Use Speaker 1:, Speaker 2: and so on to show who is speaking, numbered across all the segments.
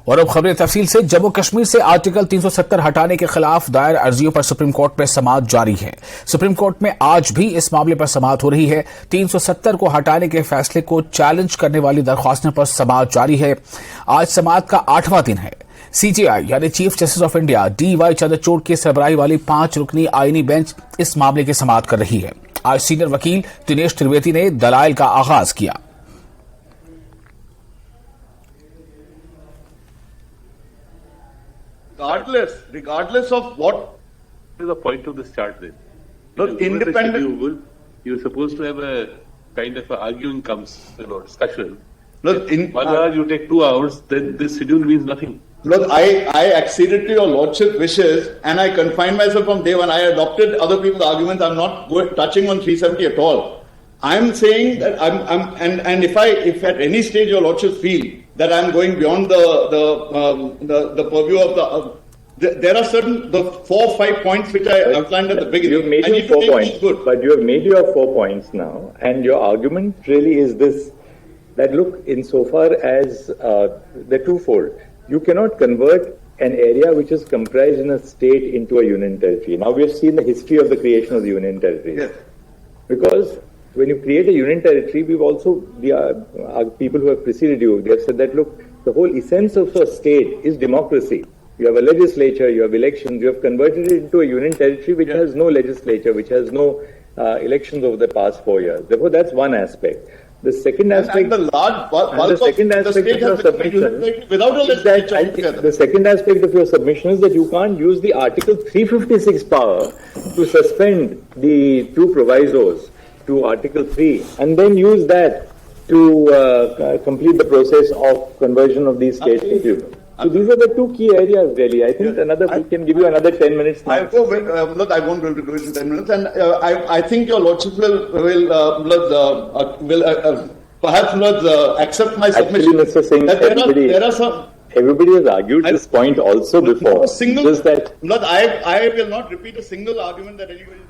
Speaker 1: और अब खबरें तफसील से। जम्मू कश्मीर से आर्टिकल 370 हटाने के खिलाफ दायर अर्जियों पर सुप्रीम कोर्ट में समाअत जारी है। सुप्रीम कोर्ट में आज भी इस मामले पर समाअत हो रही है। 370 को हटाने के फैसले को चैलेंज करने वाली दरख्वास्तों पर समाअत जारी है। आज समाअत का 8वां दिन है। सीजेआई यानी chief justice of India DY Chandrachud की सरबराही वाली 5 रुकनी आईनी बेंच इस मामले की समाअत कर रही है। आज सीनियर वकील दिनेश त्रिवेदी ने दलाइल का आगाज किया।
Speaker 2: Regardless of what
Speaker 3: is the point of this chart then?
Speaker 2: Look, independent.
Speaker 3: You're supposed to have a kind of a arguing comes, discussion.
Speaker 2: Look,
Speaker 3: in 1 hour you take 2 hours, then this schedule means nothing.
Speaker 2: Look, I acceded to your lordship wishes and I confined myself from day one. I adopted other people's arguments. I'm not touching on 370 at all. I'm saying that and if at any stage your lordship feel that I'm going beyond the purview of there are certain 4 or 5 points which I outlined at the beginning.
Speaker 4: You've made your 4 points, but you have made your 4 points now, and your argument really is this: that look, insofar as they're twofold, you cannot convert an area which is comprised in a state into a union territory. Now we have seen the history of the creation of the union territory,
Speaker 2: yes.
Speaker 4: Because when you create a union territory, we've also, people who have preceded you, they have said that, look, the whole essence of a state is democracy. You have a legislature, you have elections, you have converted it into a union territory which has no legislature, which has no elections over the past 4 years. Therefore, that's one aspect. The second aspect,
Speaker 2: and the large bulk
Speaker 4: the second aspect of your submission,
Speaker 2: without a legislature,
Speaker 4: the second aspect of your submission is that you can't use the Article 356 power to suspend the 2 provisos to Article 3 and then use that to complete the process of conversion of these states into union. So these are the 2 key areas, really. I think we can give you another 10 minutes now.
Speaker 2: Look, I won't be able to do it in 10 minutes, and I think your lordship will perhaps accept my submission.
Speaker 4: Actually, Mr. Singh,
Speaker 2: there are some.
Speaker 4: Everybody has argued this point also before.
Speaker 2: Just that. Look, I will not repeat a single argument that anybody.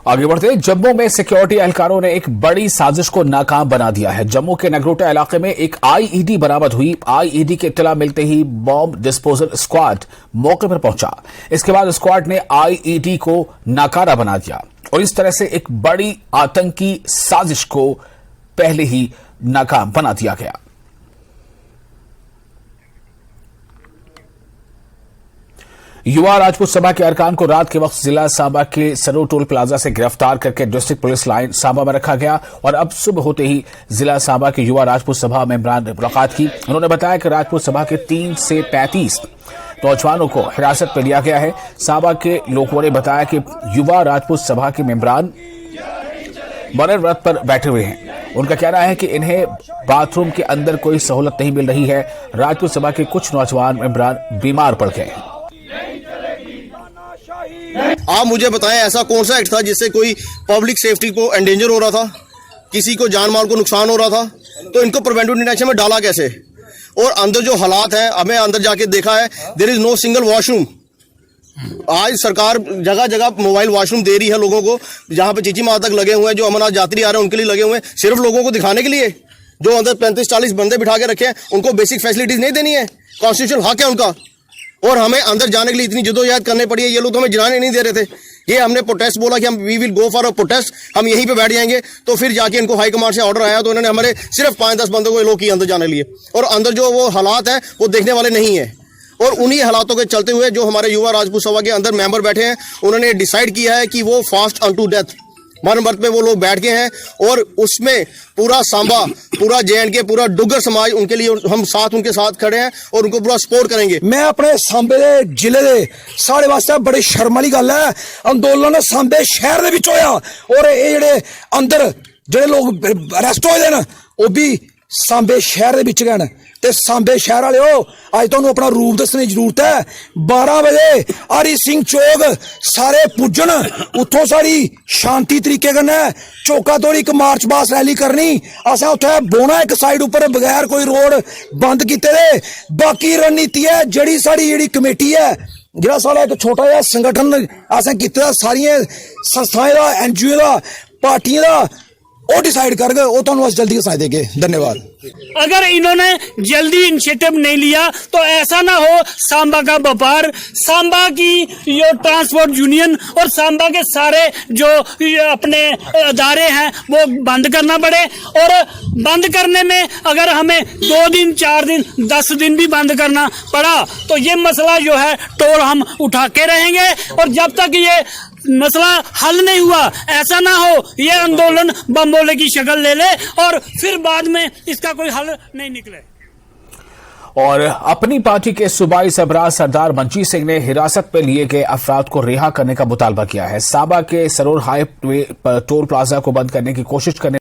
Speaker 1: आगे बढ़ते। जम्मू में security एहलकारों ने एक बड़ी साजिश को नाकाम बना दिया है। जम्मू के नगरोटा इलाके में एक IED बरामद हुई। IED की इत्तला मिलते ही बॉम्ब डिस्पोजल स्क्वाड मौके पर पहुंचा। इसके बाद स्क्वाड ने IED को नाकारा बना दिया और इस तरह से एक बड़ी आतंकी साजिश को पहले ही नाकाम बना दिया गया। युवा राजपूत सभा के अरकान को रात के वक्त जिला सांबा के सरो टोल प्लाजा से गिरफ्तार करके डिस्ट्रिक्ट पुलिस लाइन सांबा में रखा गया और अब सुबह होते ही जिला सांबा के युवा राजपूत सभा मेंबरान ने मुलाकात की। उन्होंने बताया कि राजपूत सभा के 3 से 35 नौजवानों को हिरासत में लिया गया है। सांबा के लोगों ने बताया कि युवा राजपूत सभा के मेंबरान मरण व्रत पर बैठे हुए हैं। उनका कहना है कि इन्हें बाथरूम के अंदर कोई सहूलत नहीं मिल रही है। राजपूत सभा के कुछ नौजवान मेंबरान बीमार पड़ गए हैं।
Speaker 5: आप मुझे बताएं, ऐसा कौन सा एक्ट था जिससे कोई पब्लिक सेफ्टी को एंडेंजर हो रहा था, किसी को जान माल को नुकसान हो रहा था, तो इनको प्रिवेंटिव डिटेंशन में डाला कैसे? और अंदर जो हालात है, हमें अंदर जाके देखा है, there is no single washroom. आज सरकार जगह जगह मोबाइल वॉशरूम दे रही है लोगों को, जहां पे चीची माता तक लगे हुए हैं, जो अमरनाथ यात्री आ रहे हैं उनके लिए लगे हुए हैं, सिर्फ लोगों को दिखाने के लिए। जो अंदर 35-40 बंदे बिठा के रखे हैं, उनको बेसिक फैसिलिटीज नहीं देनी है। कॉन्स्टिट्यूशनल हक है उनका, और हमें अंदर जाने के लिए इतनी जद्दोजहद करनी पड़ी है। ये लोग तो हमें जाने नहीं दे रहे थे। ये हमने प्रोटेस्ट बोला कि हम we will go for a protest, हम यहीं पे बैठ जाएंगे, तो फिर जाके इनको हाई कमांड से ऑर्डर आया, तो उन्होंने हमारे सिर्फ 5-10 बंदों को लोग किए अंदर जाने के लिए, और अंदर जो वो हालात है वो देखने वाले नहीं है। और उन्हीं हालातों के चलते हुए जो हमारे युवा राजपूत सभा के अंदर मेंबर बैठे हैं, उन्होंने डिसाइड किया है कि वो फास्ट अनटू डेथ, मरण व्रत पे वो लोग बैठ गए हैं, और उसमें पूरा सांबा, पूरा JNK, पूरा डुग्गर समाज उनके लिए, हम साथ उनके साथ खड़े हैं और उनको पूरा सपोर्ट करेंगे।
Speaker 6: मैं अपने सांबे दे जिले दे साढ़े वास्ते बड़ी शर्म वाली गल है, अंदोलन सांबे शहर दे विच होया, और ये जेड़े अंदर जेड़े लोग अरेस्ट होए न वो भी सांबे शहर दे विच गए। ते सांबे शहर वाले अज तुहानू अपना रूप दसने की जरूरत है। 12 बजे हरि सिंह चौक सारे पुज्जन, उत्थों साड़ी शांति तरीके कन्नै चौका तोड़ी एक मार्च पास रैली करनी, असें उत्थे बौना एक साइड उपर बगैर कोई रोड बंद कीते दे। बाकी रणनीति है जेड़ी साड़ी जेड़ी कमेटी है, जेड़ा सारा एक छोटा जिहा संगठन असें कीते सारियां संस्थाएं दा, NGO दा, पार्टियां दा, वो डिसाइड करगे, वो तुहानू अस जल्दी दसाई देगे। धन्यवाद।
Speaker 7: अगर इन्होंने जल्दी इनिशिएटिव नहीं लिया तो ऐसा ना हो सांबा का व्यापार, सांबा की जो ट्रांसपोर्ट यूनियन और सांबा के सारे जो अपने अदारे हैं वो बंद करना पड़े। और बंद करने में अगर हमें 2 दिन, 4 दिन, 10 दिन भी बंद करना पड़ा तो ये मसला जो है टोल हम उठा के रहेंगे। और जब तक ये मसला हल नहीं हुआ, ऐसा ना हो ये आंदोलन बमबोले की शक्ल ले ले और फिर बाद में इसका कोई हल नहीं निकले।
Speaker 1: और अपनी पार्टी के सूबाई सरबराह सरदार मंजीत सिंह ने हिरासत में लिए गए अफराद को रिहा करने का मुतालबा किया है। सांबा के सरोर हाईवे पर टोल प्लाजा को बंद करने की कोशिश करने